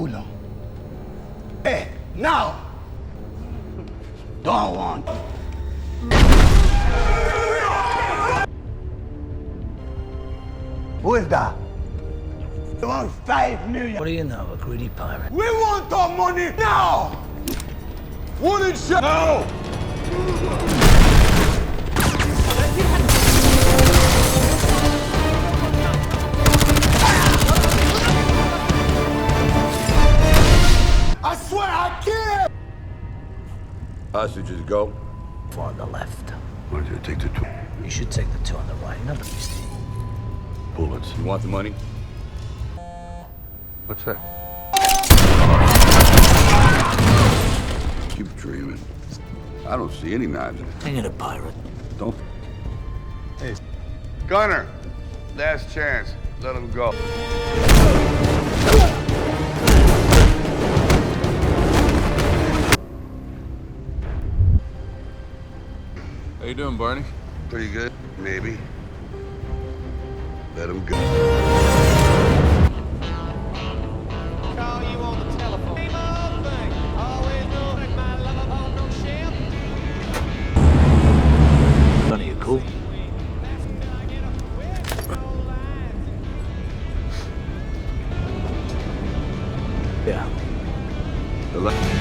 culo. Now! Don't want. Who is that? We want 5 million. What do you know, a greedy pirate? We want our money now! Wooden shit! No! I swear I can't! Hostages go. On the left. Why did you take the 2? You should take the 2 on the right. Nobody's Bullets. You want the money? What's that? Keep dreaming. I don't see any knives. I ain't a pirate. Don't. Hey. Gunner, last chance. Let him go. How you doing, Barney? Pretty good, maybe. Let him go. Call you on the telephone. Same old thing. Always knowing my love on no ship. None of you cool? Yeah. The left.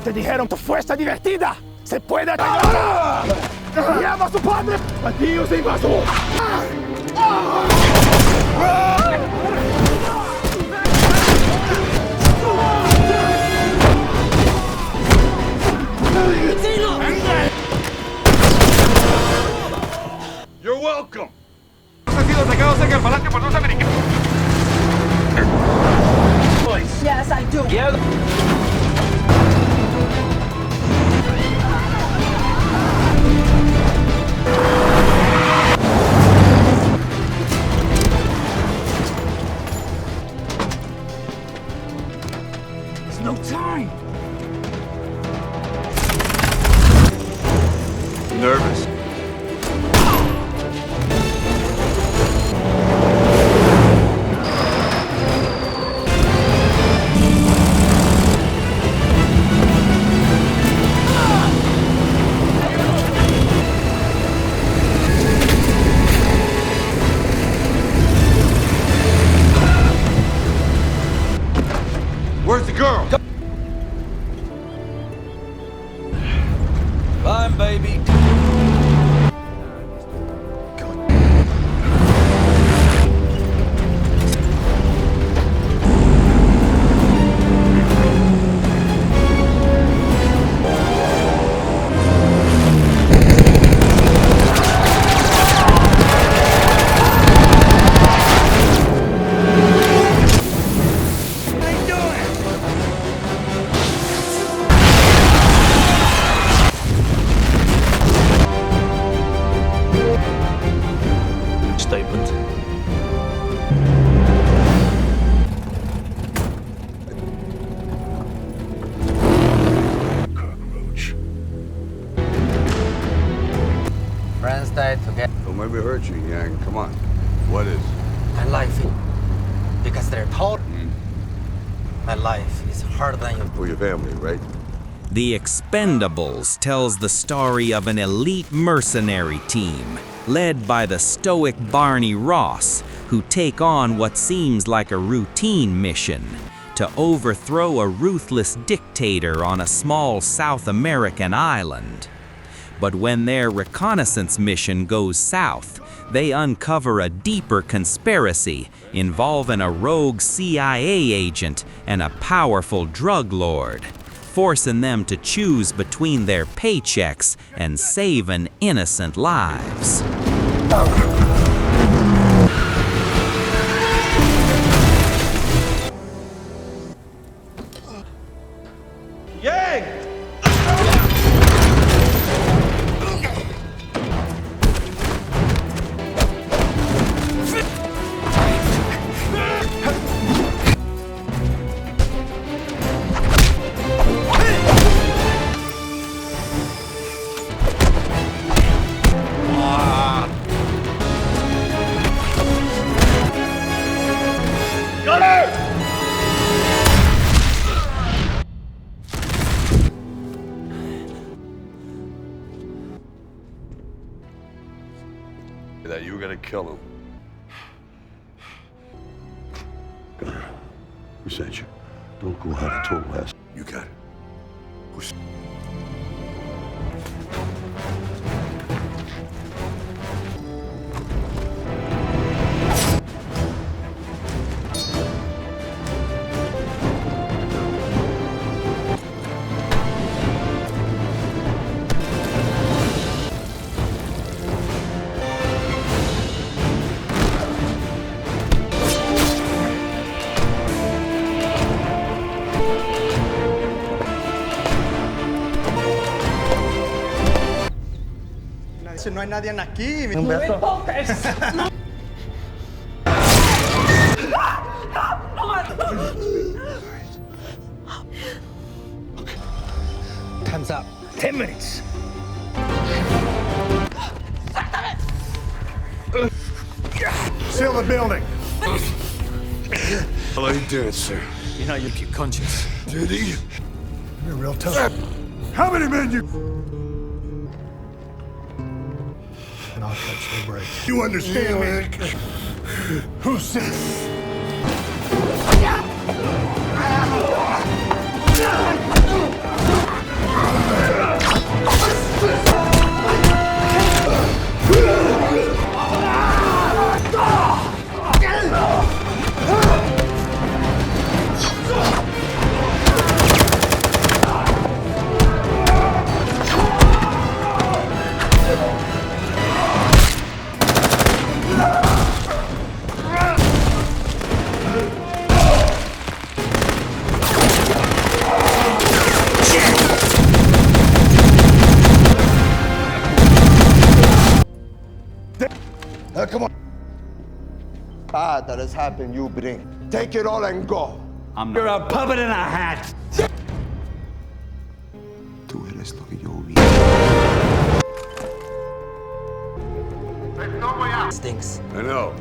Te dijeron tu fuerza divertida. Se puede atacar. Llama a su padre. Adiós, invasor. You're welcome. Han sido sacados en el palacio por los americanos. Yes, I do. Yeah. There's no time. Nervous. Where's the girl? Fine, baby. Statement. Cockroach. Friends die together. Don't make me hurt you, Yang. Come on. What is? My life, because they're told. My life is harder than your. For your family, right? The Expendables tells the story of an elite mercenary team, led by the stoic Barney Ross, who take on what seems like a routine mission to overthrow a ruthless dictator on a small South American island. But when their reconnaissance mission goes south, they uncover a deeper conspiracy involving a rogue CIA agent and a powerful drug lord, forcing them to choose between their paychecks and saving innocent lives. Yang! that you were gonna kill him. Who sent you? Don't go out a total ass. You got it. Who's... No hay nadie aquí. Un beso. Time's up. 10 minutes. Seal the building. How are you doing, sir? You know, you keep conscious. Did he? You're real tough. How many men you... And I'll catch the break. You understand me? Who's sick? Come on. That has happened, you bring. Take it all and go. You're a puppet in a hat. Tú eres lo que yo vi. Stinks. I know.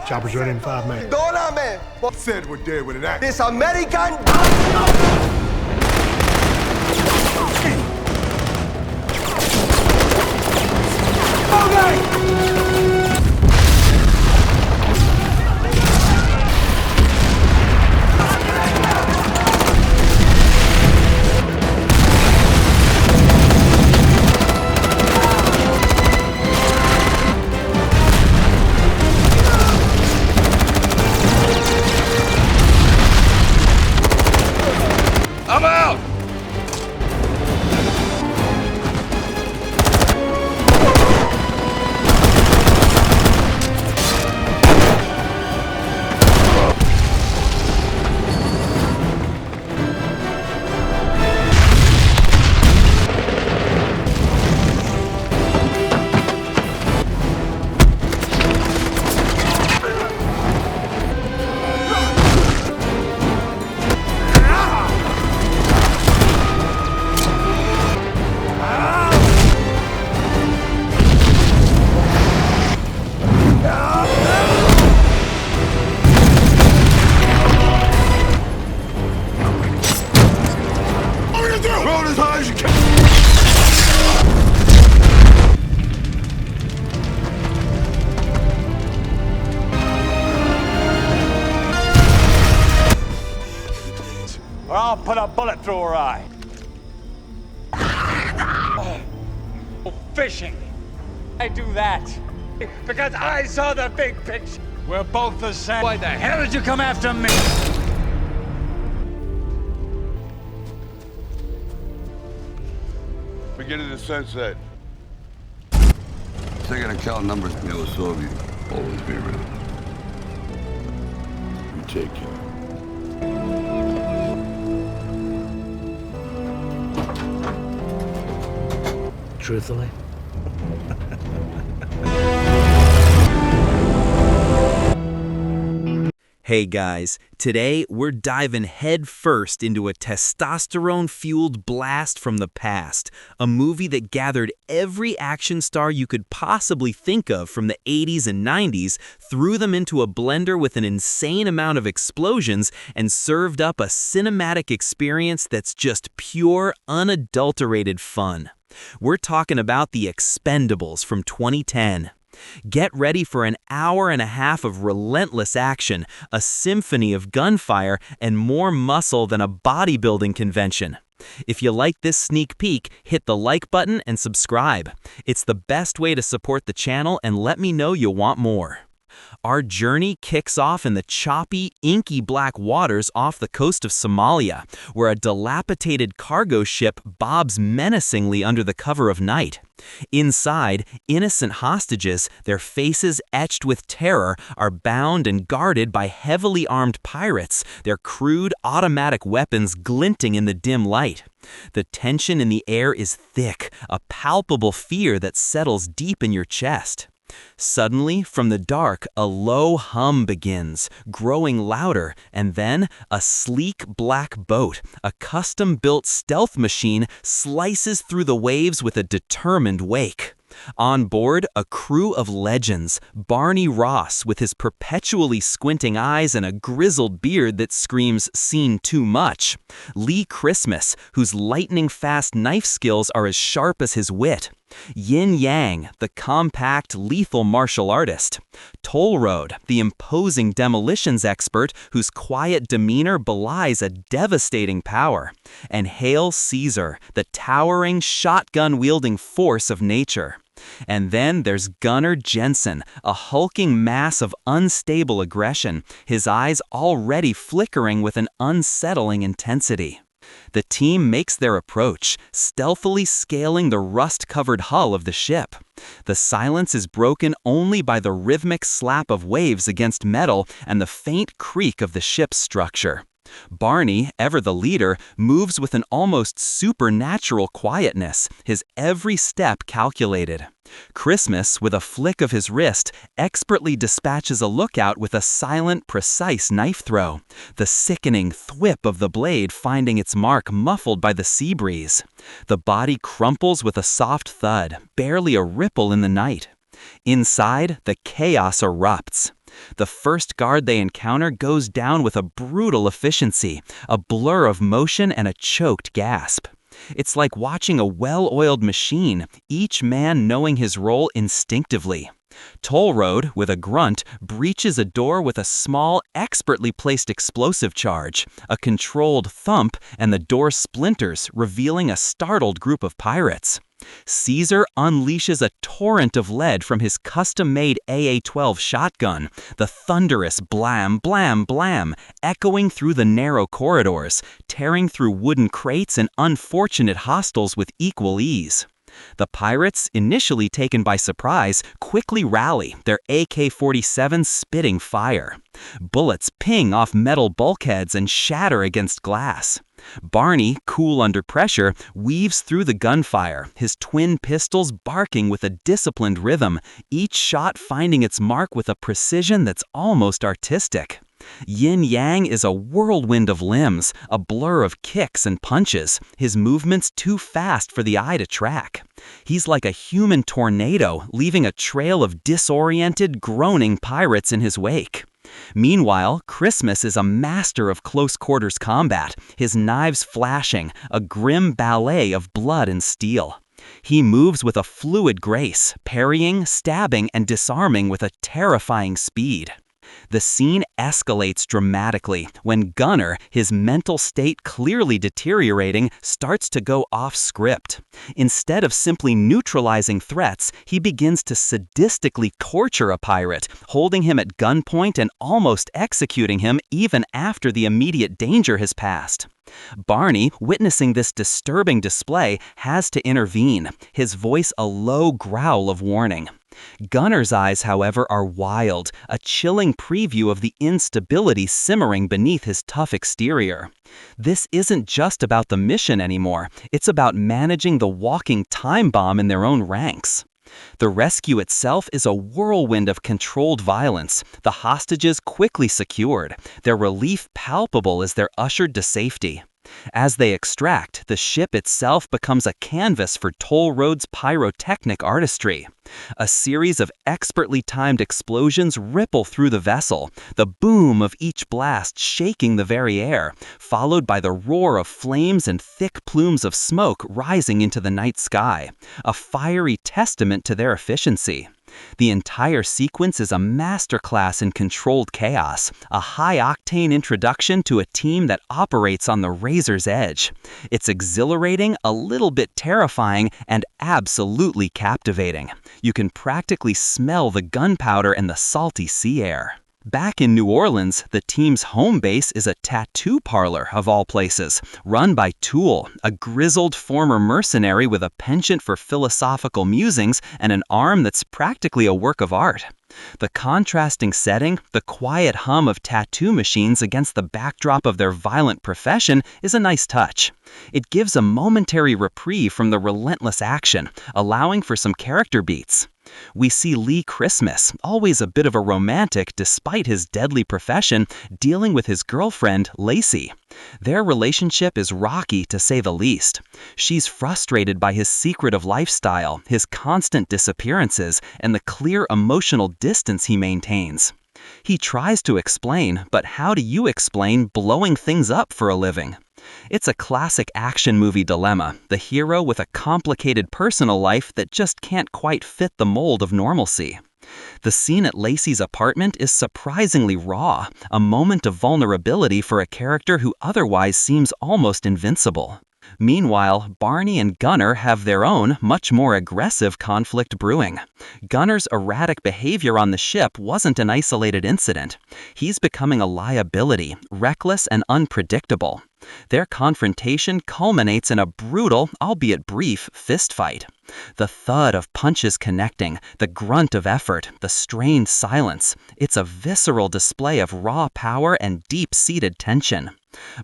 Chopper's ready in 5 minutes. Perdóname. Said we're dead with an axe. This American. I'm out! Roll as high as you can! Or I'll put a bullet through her eye. Oh, fishing. I do that because I saw the big picture. We're both the same. Why the hell did you come after me? Beginning of sunset. Second account number, Milo Soviet. Always be ready. You take care. Truthfully? Hey guys, today we're diving head first into a testosterone-fueled blast from the past, a movie that gathered every action star you could possibly think of from the 80s and 90s, threw them into a blender with an insane amount of explosions, and served up a cinematic experience that's just pure, unadulterated fun. We're talking about the Expendables from 2010. Get ready for an hour and a half of relentless action, a symphony of gunfire, and more muscle than a bodybuilding convention. If you like this sneak peek, hit the like button and subscribe. It's the best way to support the channel and let me know you want more. Our journey kicks off in the choppy, inky black waters off the coast of Somalia, where a dilapidated cargo ship bobs menacingly under the cover of night. Inside, innocent hostages, their faces etched with terror, are bound and guarded by heavily armed pirates, their crude automatic weapons glinting in the dim light. The tension in the air is thick, a palpable fear that settles deep in your chest. Suddenly, from the dark, a low hum begins, growing louder, and then a sleek black boat, a custom-built stealth machine, slices through the waves with a determined wake. On board, a crew of legends, Barney Ross with his perpetually squinting eyes and a grizzled beard that screams "seen too much." Lee Christmas, whose lightning-fast knife skills are as sharp as his wit. Yin Yang, the compact, lethal martial artist. Toll Road, the imposing demolitions expert whose quiet demeanor belies a devastating power. And Hail Caesar, the towering, shotgun-wielding force of nature. And then there's Gunnar Jensen, a hulking mass of unstable aggression, his eyes already flickering with an unsettling intensity. The team makes their approach, stealthily scaling the rust-covered hull of the ship. The silence is broken only by the rhythmic slap of waves against metal and the faint creak of the ship's structure. Barney, ever the leader, moves with an almost supernatural quietness, his every step calculated. Christmas, with a flick of his wrist, expertly dispatches a lookout with a silent, precise knife throw, the sickening thwip of the blade finding its mark muffled by the sea breeze. The body crumples with a soft thud, barely a ripple in the night. Inside, the chaos erupts. The first guard they encounter goes down with a brutal efficiency, a blur of motion and a choked gasp. It's like watching a well-oiled machine, each man knowing his role instinctively. Toll Road, with a grunt, breaches a door with a small, expertly placed explosive charge. A controlled thump, and the door splinters, revealing a startled group of pirates. Caesar unleashes a torrent of lead from his custom-made AA-12 shotgun, the thunderous blam, blam, blam, echoing through the narrow corridors, tearing through wooden crates and unfortunate hostiles with equal ease. The pirates, initially taken by surprise, quickly rally, their AK-47s spitting fire. Bullets ping off metal bulkheads and shatter against glass. Barney, cool under pressure, weaves through the gunfire, his twin pistols barking with a disciplined rhythm, each shot finding its mark with a precision that's almost artistic. Yin Yang is a whirlwind of limbs, a blur of kicks and punches, his movements too fast for the eye to track. He's like a human tornado, leaving a trail of disoriented, groaning pirates in his wake. Meanwhile, Christmas is a master of close-quarters combat, his knives flashing, a grim ballet of blood and steel. He moves with a fluid grace, parrying, stabbing, and disarming with a terrifying speed. The scene escalates dramatically when Gunnar, his mental state clearly deteriorating, starts to go off script. Instead of simply neutralizing threats, he begins to sadistically torture a pirate, holding him at gunpoint and almost executing him even after the immediate danger has passed. Barney, witnessing this disturbing display, has to intervene, his voice a low growl of warning. Gunnar's eyes, however, are wild, a chilling preview of the instability simmering beneath his tough exterior. This isn't just about the mission anymore, it's about managing the walking time bomb in their own ranks. The rescue itself is a whirlwind of controlled violence, the hostages quickly secured, their relief palpable as they're ushered to safety. As they extract, the ship itself becomes a canvas for toll roads' pyrotechnic artistry. A series of expertly timed explosions ripple through the vessel, the boom of each blast shaking the very air, followed by the roar of flames and thick plumes of smoke rising into the night sky, a fiery testament to their efficiency. The entire sequence is a masterclass in controlled chaos, a high-octane introduction to a team that operates on the razor's edge. It's exhilarating, a little bit terrifying, and absolutely captivating. You can practically smell the gunpowder and the salty sea air. Back in New Orleans, the team's home base is a tattoo parlor, of all places, run by Toole, a grizzled former mercenary with a penchant for philosophical musings and an arm that's practically a work of art. The contrasting setting, the quiet hum of tattoo machines against the backdrop of their violent profession is a nice touch. It gives a momentary reprieve from the relentless action, allowing for some character beats. We see Lee Christmas, always a bit of a romantic despite his deadly profession, dealing with his girlfriend, Lacey. Their relationship is rocky to say the least. She's frustrated by his secretive lifestyle, his constant disappearances, and the clear emotional distance he maintains. He tries to explain, but how do you explain blowing things up for a living? It's a classic action movie dilemma, the hero with a complicated personal life that just can't quite fit the mold of normalcy. The scene at Lacey's apartment is surprisingly raw, a moment of vulnerability for a character who otherwise seems almost invincible. Meanwhile, Barney and Gunner have their own, much more aggressive conflict brewing. Gunner's erratic behavior on the ship wasn't an isolated incident. He's becoming a liability, reckless and unpredictable. Their confrontation culminates in a brutal, albeit brief, fistfight. The thud of punches connecting, the grunt of effort, the strained silence. It's a visceral display of raw power and deep-seated tension.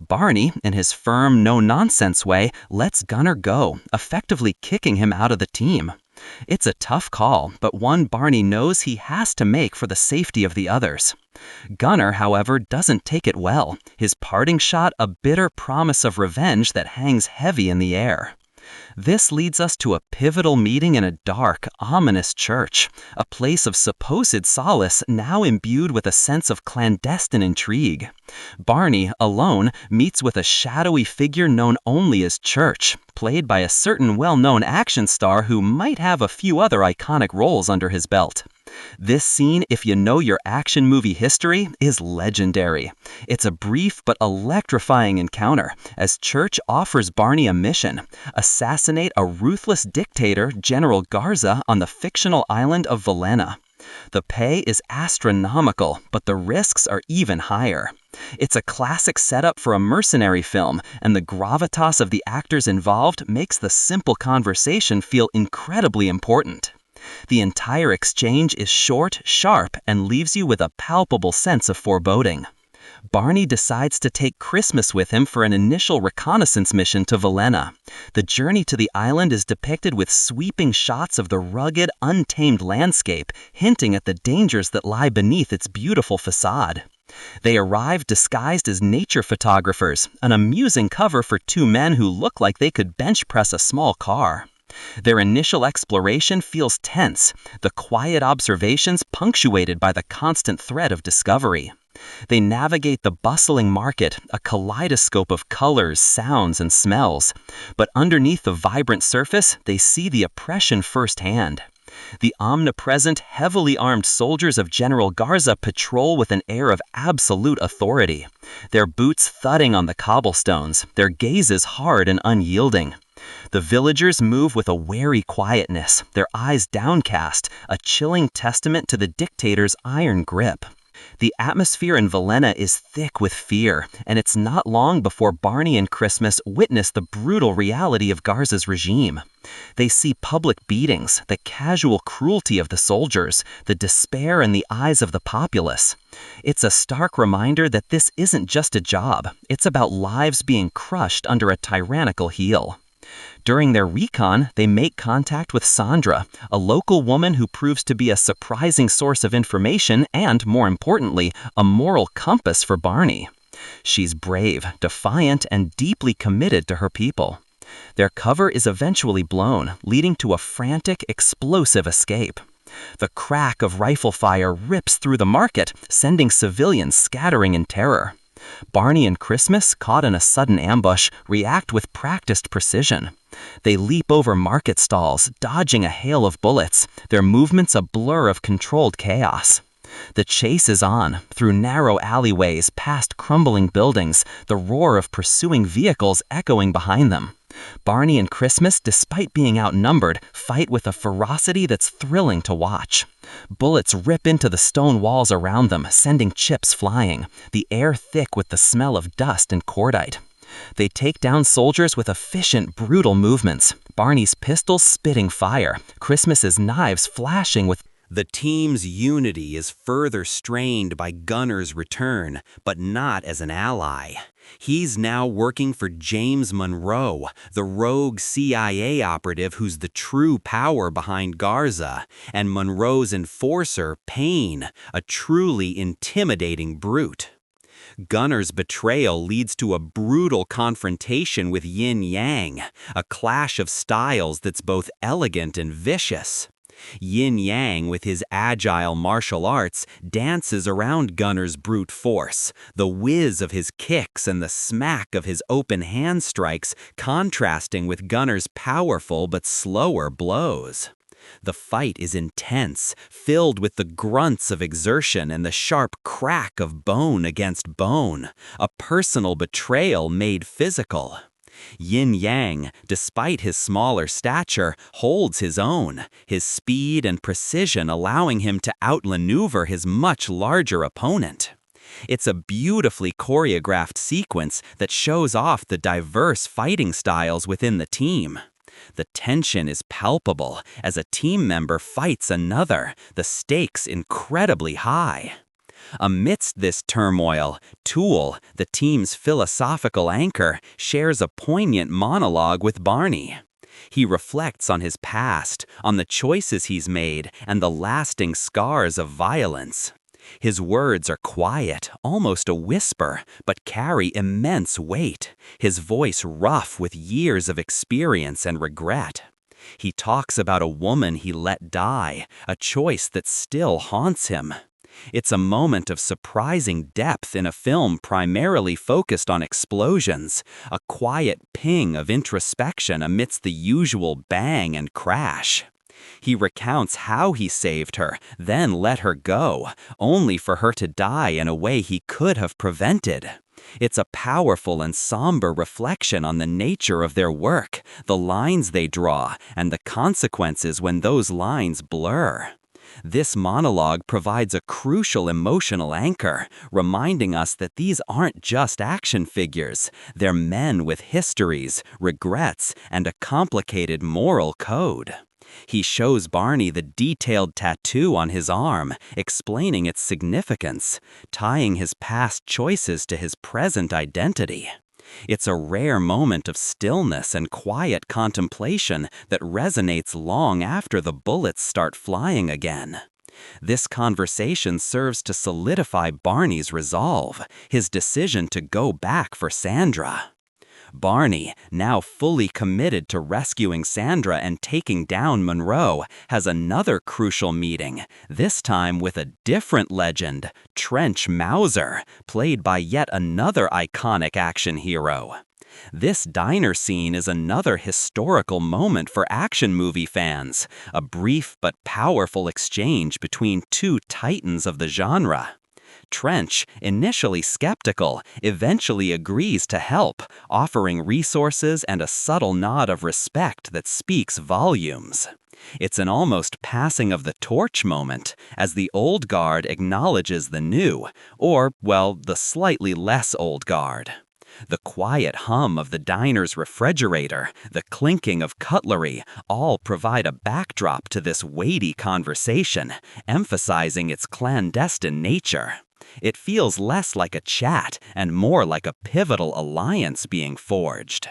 Barney, in his firm, no-nonsense way, lets Gunner go, effectively kicking him out of the team. It's a tough call, but one Barney knows he has to make for the safety of the others. Gunner, however, doesn't take it well, his parting shot a bitter promise of revenge that hangs heavy in the air. This leads us to a pivotal meeting in a dark, ominous church, a place of supposed solace now imbued with a sense of clandestine intrigue. Barney, alone, meets with a shadowy figure known only as Church, played by a certain well-known action star who might have a few other iconic roles under his belt. This scene, if you know your action movie history, is legendary. It's a brief but electrifying encounter, as Church offers Barney a mission: assassinate a ruthless dictator, General Garza, on the fictional island of Villena. The pay is astronomical, but the risks are even higher. It's a classic setup for a mercenary film, and the gravitas of the actors involved makes the simple conversation feel incredibly important. The entire exchange is short, sharp, and leaves you with a palpable sense of foreboding. Barney decides to take Christmas with him for an initial reconnaissance mission to Villena. The journey to the island is depicted with sweeping shots of the rugged, untamed landscape, hinting at the dangers that lie beneath its beautiful facade. They arrive disguised as nature photographers, an amusing cover for two men who look like they could bench press a small car. Their initial exploration feels tense, the quiet observations punctuated by the constant threat of discovery. They navigate the bustling market, a kaleidoscope of colors, sounds, and smells. But underneath the vibrant surface, they see the oppression firsthand. The omnipresent, heavily armed soldiers of General Garza patrol with an air of absolute authority, their boots thudding on the cobblestones, their gazes hard and unyielding. The villagers move with a wary quietness, their eyes downcast, a chilling testament to the dictator's iron grip. The atmosphere in Villena is thick with fear, and it's not long before Barney and Christmas witness the brutal reality of Garza's regime. They see public beatings, the casual cruelty of the soldiers, the despair in the eyes of the populace. It's a stark reminder that this isn't just a job, it's about lives being crushed under a tyrannical heel. During their recon, they make contact with Sandra, a local woman who proves to be a surprising source of information and, more importantly, a moral compass for Barney. She's brave, defiant, and deeply committed to her people. Their cover is eventually blown, leading to a frantic, explosive escape. The crack of rifle fire rips through the market, sending civilians scattering in terror. Barney and Christmas, caught in a sudden ambush, react with practiced precision. They leap over market stalls, dodging a hail of bullets, their movements a blur of controlled chaos. The chase is on, through narrow alleyways, past crumbling buildings, the roar of pursuing vehicles echoing behind them. Barney and Christmas, despite being outnumbered, fight with a ferocity that's thrilling to watch. Bullets rip into the stone walls around them, sending chips flying, the air thick with the smell of dust and cordite. They take down soldiers with efficient, brutal movements, Barney's pistols spitting fire, Christmas's knives flashing with. The team's unity is further strained by Gunner's return, but not as an ally. He's now working for James Monroe, the rogue CIA operative who's the true power behind Garza, and Monroe's enforcer, Payne, a truly intimidating brute. Gunner's betrayal leads to a brutal confrontation with Yin Yang, a clash of styles that's both elegant and vicious. Yin Yang, with his agile martial arts, dances around Gunner's brute force, the whiz of his kicks and the smack of his open hand strikes contrasting with Gunner's powerful but slower blows. The fight is intense, filled with the grunts of exertion and the sharp crack of bone against bone, a personal betrayal made physical. Yin Yang, despite his smaller stature, holds his own, his speed and precision allowing him to outmaneuver his much larger opponent. It's a beautifully choreographed sequence that shows off the diverse fighting styles within the team. The tension is palpable as a team member fights another, the stakes incredibly high. Amidst this turmoil, Toole, the team's philosophical anchor, shares a poignant monologue with Barney. He reflects on his past, on the choices he's made, and the lasting scars of violence. His words are quiet, almost a whisper, but carry immense weight, his voice rough with years of experience and regret. He talks about a woman he let die, a choice that still haunts him. It's a moment of surprising depth in a film primarily focused on explosions, a quiet ping of introspection amidst the usual bang and crash. He recounts how he saved her, then let her go, only for her to die in a way he could have prevented. It's a powerful and somber reflection on the nature of their work, the lines they draw, and the consequences when those lines blur. This monologue provides a crucial emotional anchor, reminding us that these aren't just action figures, they're men with histories, regrets, and a complicated moral code. He shows Barney the detailed tattoo on his arm, explaining its significance, tying his past choices to his present identity. It's a rare moment of stillness and quiet contemplation that resonates long after the bullets start flying again. This conversation serves to solidify Barney's resolve, his decision to go back for Sandra. Barney, now fully committed to rescuing Sandra and taking down Monroe, has another crucial meeting, this time with a different legend, Trench Mauser, played by yet another iconic action hero. This diner scene is another historical moment for action movie fans, a brief but powerful exchange between two titans of the genre. Trench, initially skeptical, eventually agrees to help, offering resources and a subtle nod of respect that speaks volumes. It's an almost passing of the torch moment, as the old guard acknowledges the new, or, well, the slightly less old guard. The quiet hum of the diner's refrigerator, the clinking of cutlery, all provide a backdrop to this weighty conversation, emphasizing its clandestine nature. It feels less like a chat and more like a pivotal alliance being forged.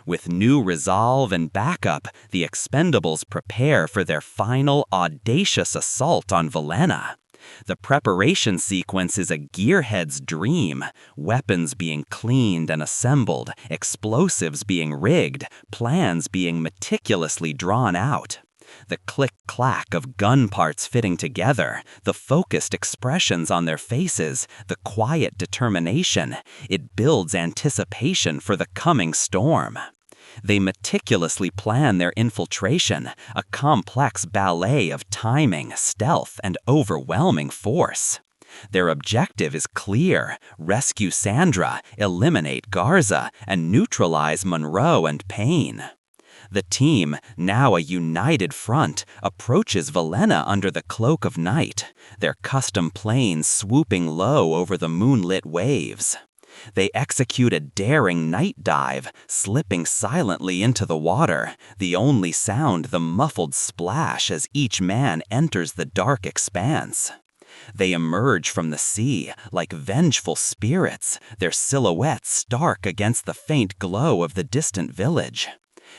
With new resolve and backup, the Expendables prepare for their final audacious assault on Villena. The preparation sequence is a gearhead's dream, weapons being cleaned and assembled, explosives being rigged, plans being meticulously drawn out. The click-clack of gun parts fitting together, the focused expressions on their faces, the quiet determination, it builds anticipation for the coming storm. They meticulously plan their infiltration, a complex ballet of timing, stealth, and overwhelming force. Their objective is clear: rescue Sandra, eliminate Garza, and neutralize Monroe and Payne. The team, now a united front, approaches Valena under the cloak of night, their custom planes swooping low over the moonlit waves. They execute a daring night dive, slipping silently into the water, the only sound the muffled splash as each man enters the dark expanse. They emerge from the sea like vengeful spirits, their silhouettes stark against the faint glow of the distant village.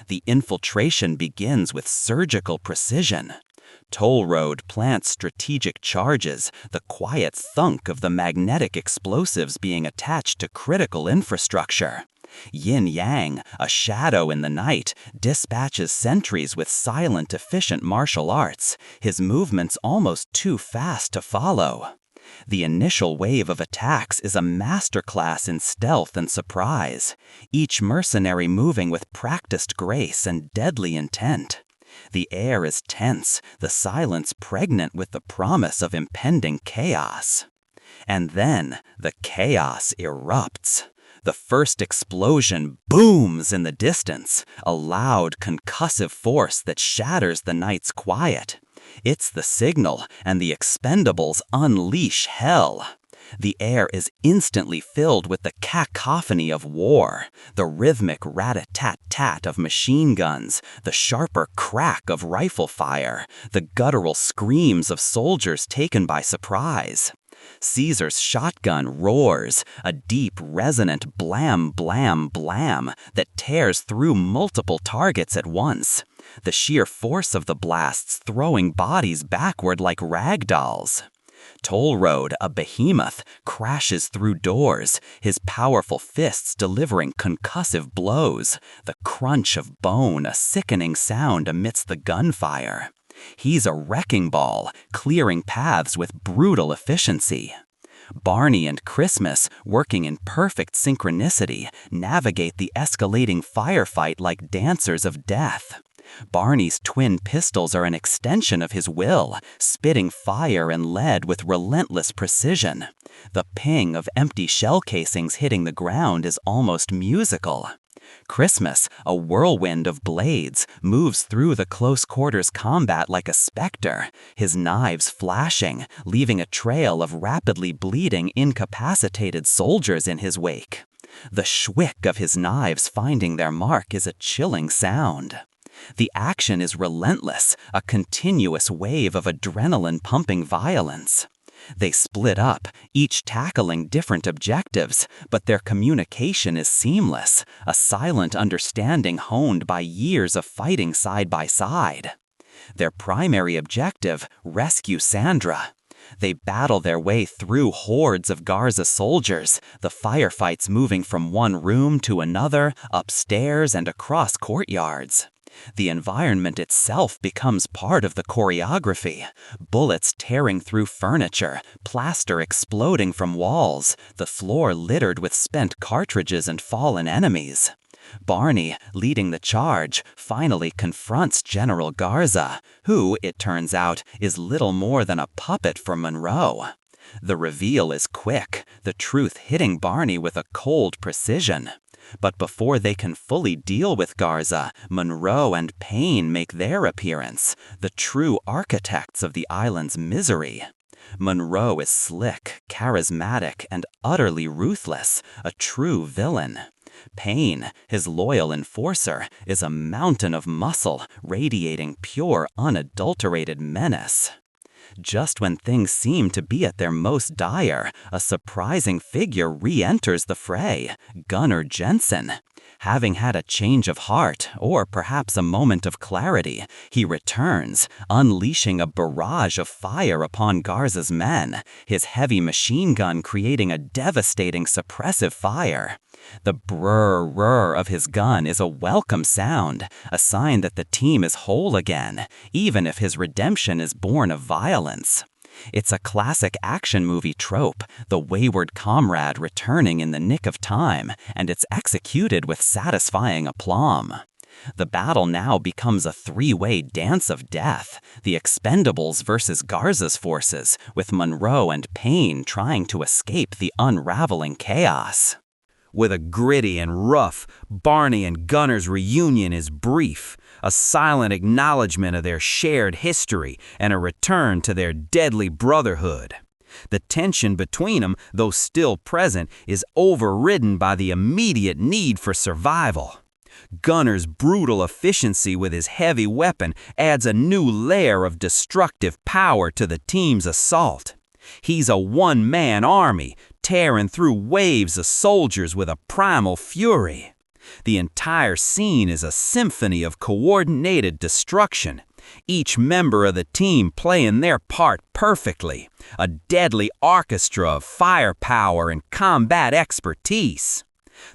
The infiltration begins with surgical precision. Toll Road plants strategic charges, the quiet thunk of the magnetic explosives being attached to critical infrastructure. Yin Yang, a shadow in the night, dispatches sentries with silent, efficient martial arts, his movements almost too fast to follow. The initial wave of attacks is a masterclass in stealth and surprise, each mercenary moving with practiced grace and deadly intent. The air is tense, the silence pregnant with the promise of impending chaos. And then the chaos erupts. The first explosion booms in the distance, a loud, concussive force that shatters the night's quiet. It's the signal, and the Expendables unleash hell. The air is instantly filled with the cacophony of war, the rhythmic rat-a-tat-tat of machine guns, the sharper crack of rifle fire, the guttural screams of soldiers taken by surprise. Caesar's shotgun roars, a deep, resonant blam, blam, blam that tears through multiple targets at once, the sheer force of the blasts throwing bodies backward like rag dolls. Toll Road, a behemoth, crashes through doors, his powerful fists delivering concussive blows, the crunch of bone a sickening sound amidst the gunfire. He's a wrecking ball, clearing paths with brutal efficiency. Barney and Christmas, working in perfect synchronicity, navigate the escalating firefight like dancers of death. Barney's twin pistols are an extension of his will, spitting fire and lead with relentless precision. The ping of empty shell casings hitting the ground is almost musical. Christmas, a whirlwind of blades, moves through the close-quarters combat like a specter, his knives flashing, leaving a trail of rapidly bleeding, incapacitated soldiers in his wake. The schwick of his knives finding their mark is a chilling sound. The action is relentless, a continuous wave of adrenaline-pumping violence. They split up, each tackling different objectives, but their communication is seamless, a silent understanding honed by years of fighting side by side. Their primary objective, rescue Sandra. They battle their way through hordes of Garza soldiers, the firefights moving from one room to another, upstairs and across courtyards. The environment itself becomes part of the choreography. Bullets tearing through furniture, plaster exploding from walls, the floor littered with spent cartridges and fallen enemies. Barney, leading the charge, finally confronts General Garza, who, it turns out, is little more than a puppet for Monroe. The reveal is quick, the truth hitting Barney with a cold precision. But before they can fully deal with Garza, Monroe and Payne make their appearance, the true architects of the island's misery. Monroe is slick, charismatic, and utterly ruthless, a true villain. Payne, his loyal enforcer, is a mountain of muscle, radiating pure, unadulterated menace. Just when things seem to be at their most dire, a surprising figure re-enters the fray, Gunnar Jensen. Having had a change of heart, or perhaps a moment of clarity, he returns, unleashing a barrage of fire upon Garza's men, his heavy machine gun creating a devastating suppressive fire. The brrr-rrr of his gun is a welcome sound, a sign that the team is whole again, even if his redemption is born of violence. It's a classic action movie trope, the wayward comrade returning in the nick of time, and it's executed with satisfying aplomb. The battle now becomes a three-way dance of death, the Expendables versus Garza's forces, with Monroe and Payne trying to escape the unraveling chaos. With a gritty and rough, Barney and Gunner's reunion is brief, a silent acknowledgement of their shared history and a return to their deadly brotherhood. The tension between them, though still present, is overridden by the immediate need for survival. Gunner's brutal efficiency with his heavy weapon adds a new layer of destructive power to the team's assault. He's a one-man army, tearing through waves of soldiers with a primal fury. The entire scene is a symphony of coordinated destruction, each member of the team playing their part perfectly, a deadly orchestra of firepower and combat expertise.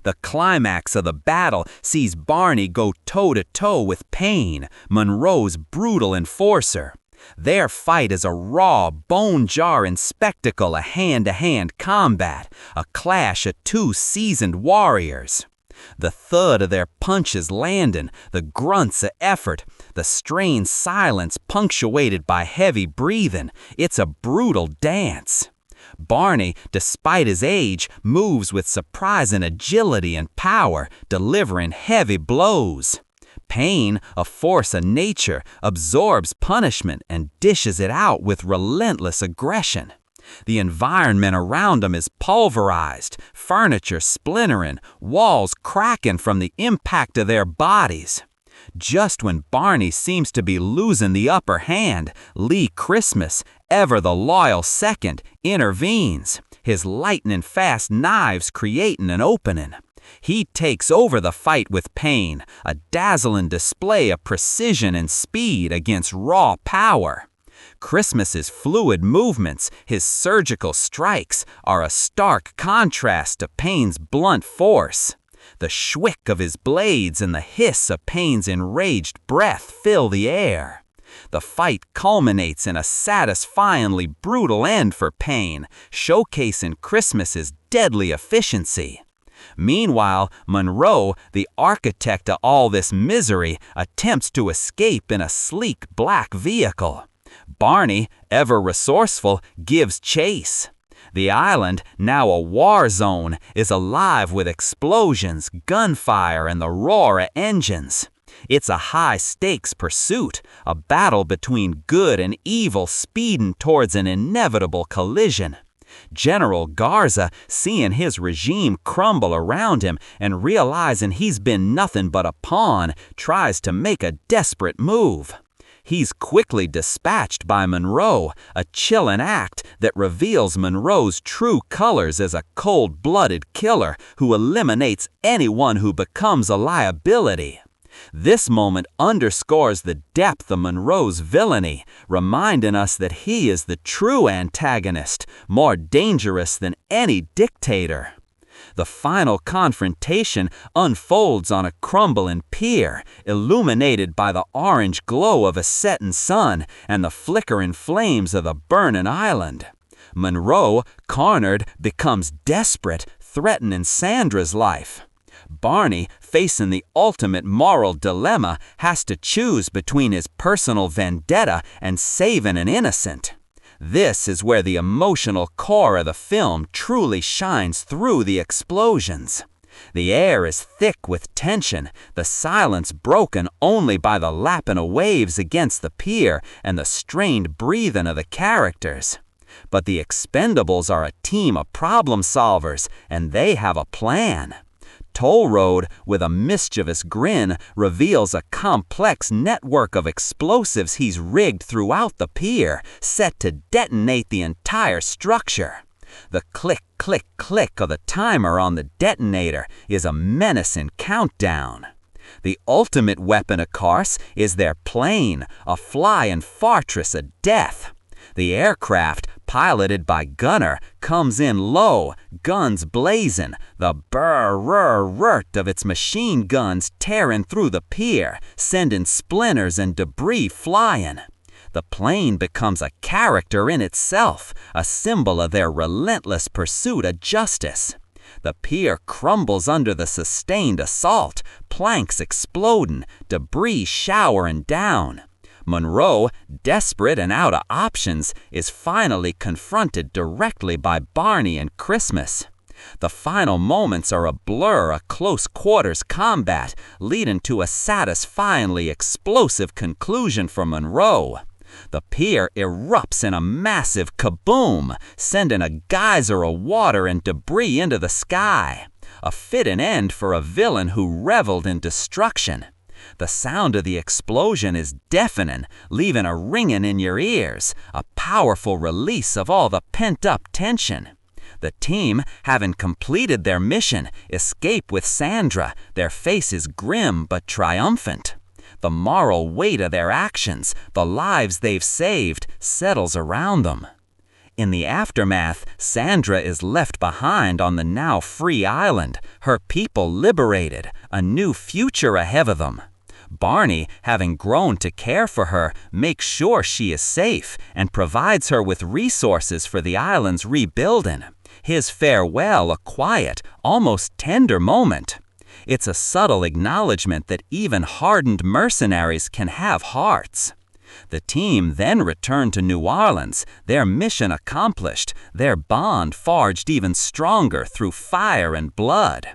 The climax of the battle sees Barney go toe-to-toe with Payne, Monroe's brutal enforcer. Their fight is a raw, bone-jarring spectacle of hand-to-hand combat, a clash of two seasoned warriors. The thud of their punches landing, the grunts of effort, the strained silence punctuated by heavy breathing, it's a brutal dance. Barney, despite his age, moves with surprising agility and power, delivering heavy blows. Payne, a force of nature, absorbs punishment and dishes it out with relentless aggression. The environment around him is pulverized, furniture splintering, walls cracking from the impact of their bodies. Just when Barney seems to be losing the upper hand, Lee Christmas, ever the loyal second, intervenes, his lightning-fast knives creating an opening. He takes over the fight with Payne, a dazzling display of precision and speed against raw power. Christmas's fluid movements, his surgical strikes, are a stark contrast to Payne's blunt force. The shwick of his blades and the hiss of Payne's enraged breath fill the air. The fight culminates in a satisfyingly brutal end for Payne, showcasing Christmas's deadly efficiency. Meanwhile, Monroe, the architect of all this misery, attempts to escape in a sleek black vehicle. Barney, ever resourceful, gives chase. The island, now a war zone, is alive with explosions, gunfire, and the roar of engines. It's a high-stakes pursuit, a battle between good and evil speeding towards an inevitable collision. General Garza, seeing his regime crumble around him and realizing he's been nothing but a pawn, tries to make a desperate move. He's quickly dispatched by Monroe, a chilling act that reveals Monroe's true colors as a cold-blooded killer who eliminates anyone who becomes a liability. This moment underscores the depth of Monroe's villainy, reminding us that he is the true antagonist, more dangerous than any dictator. The final confrontation unfolds on a crumbling pier, illuminated by the orange glow of a setting sun and the flickering flames of the burning island. Monroe, cornered, becomes desperate, threatening Sandra's life. Barney, facing the ultimate moral dilemma, has to choose between his personal vendetta and saving an innocent. This is where the emotional core of the film truly shines through the explosions. The air is thick with tension, the silence broken only by the lapping of waves against the pier and the strained breathing of the characters. But the Expendables are a team of problem solvers, and they have a plan. Toll Road, with a mischievous grin, reveals a complex network of explosives he's rigged throughout the pier, set to detonate the entire structure. The click, click, click of the timer on the detonator is a menacing countdown. The ultimate weapon, of course, is their plane, a flying fortress of death. The aircraft, piloted by Gunner, comes in low, guns blazing, the brr-rr-rrt of its machine guns tearing through the pier, sending splinters and debris flying. The plane becomes a character in itself, a symbol of their relentless pursuit of justice. The pier crumbles under the sustained assault, planks exploding, debris showering down. Monroe, desperate and out of options, is finally confronted directly by Barney and Christmas. The final moments are a blur of close-quarters combat, leading to a satisfyingly explosive conclusion for Monroe. The pier erupts in a massive kaboom, sending a geyser of water and debris into the sky. A fitting end for a villain who reveled in destruction. The sound of the explosion is deafening, leaving a ringing in your ears, a powerful release of all the pent-up tension. The team, having completed their mission, escape with Sandra, their faces grim but triumphant. The moral weight of their actions, the lives they've saved, settles around them. In the aftermath, Sandra is left behind on the now free island, her people liberated, a new future ahead of them. Barney, having grown to care for her, makes sure she is safe and provides her with resources for the island's rebuilding. His farewell a quiet, almost tender moment. It's a subtle acknowledgement that even hardened mercenaries can have hearts. The team then returned to New Orleans, their mission accomplished, their bond forged even stronger through fire and blood.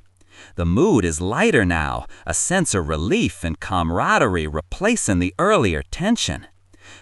The mood is lighter now, a sense of relief and camaraderie replacing the earlier tension.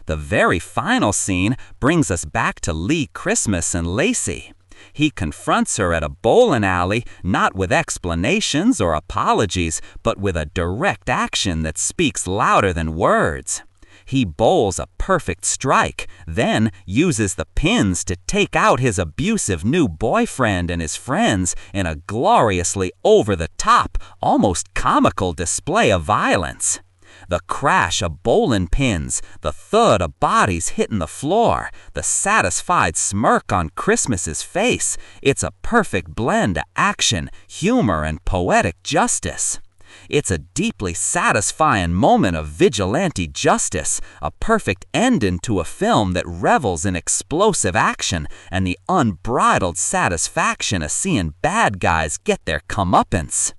The very final scene brings us back to Lee Christmas and Lacey. He confronts her at a bowling alley, not with explanations or apologies, but with a direct action that speaks louder than words. He bowls a perfect strike, then uses the pins to take out his abusive new boyfriend and his friends in a gloriously over-the-top, almost comical display of violence. The crash of bowling pins, the thud of bodies hitting the floor, the satisfied smirk on Christmas's face, it's a perfect blend of action, humor, and poetic justice. It's a deeply satisfying moment of vigilante justice, a perfect ending to a film that revels in explosive action and the unbridled satisfaction of seeing bad guys get their comeuppance.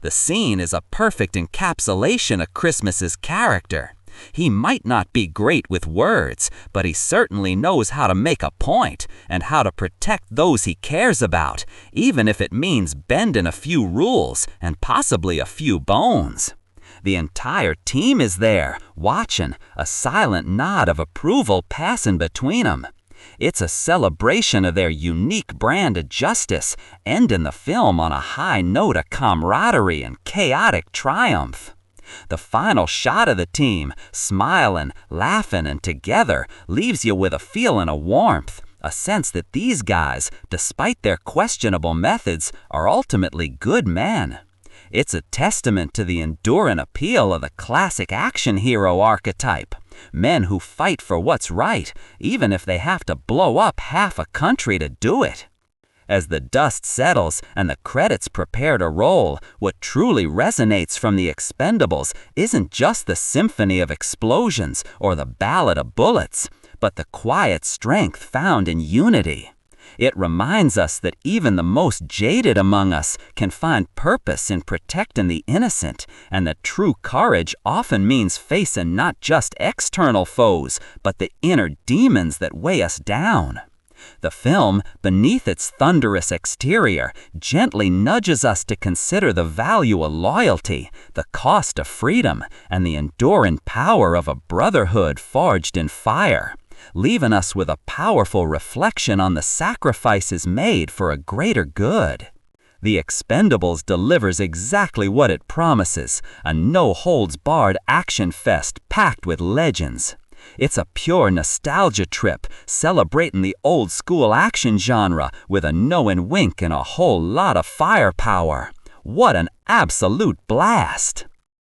The scene is a perfect encapsulation of Christmas's character. He might not be great with words, but he certainly knows how to make a point and how to protect those he cares about, even if it means bending a few rules and possibly a few bones. The entire team is there, watching, a silent nod of approval passing between them. It's a celebration of their unique brand of justice, ending the film on a high note of camaraderie and chaotic triumph. The final shot of the team, smiling, laughing, and together, leaves you with a feeling of warmth, a sense that these guys, despite their questionable methods, are ultimately good men. It's a testament to the enduring appeal of the classic action hero archetype. Men who fight for what's right, even if they have to blow up half a country to do it. As the dust settles and the credits prepare to roll, what truly resonates from the Expendables isn't just the symphony of explosions or the ballad of bullets, but the quiet strength found in unity. It reminds us that even the most jaded among us can find purpose in protecting the innocent, and that true courage often means facing not just external foes, but the inner demons that weigh us down. The film, beneath its thunderous exterior, gently nudges us to consider the value of loyalty, the cost of freedom, and the enduring power of a brotherhood forged in fire, leaving us with a powerful reflection on the sacrifices made for a greater good. The Expendables delivers exactly what it promises, a no-holds-barred action fest packed with legends. It's a pure nostalgia trip, celebrating the old school action genre with a knowing wink and a whole lot of firepower. What an absolute blast!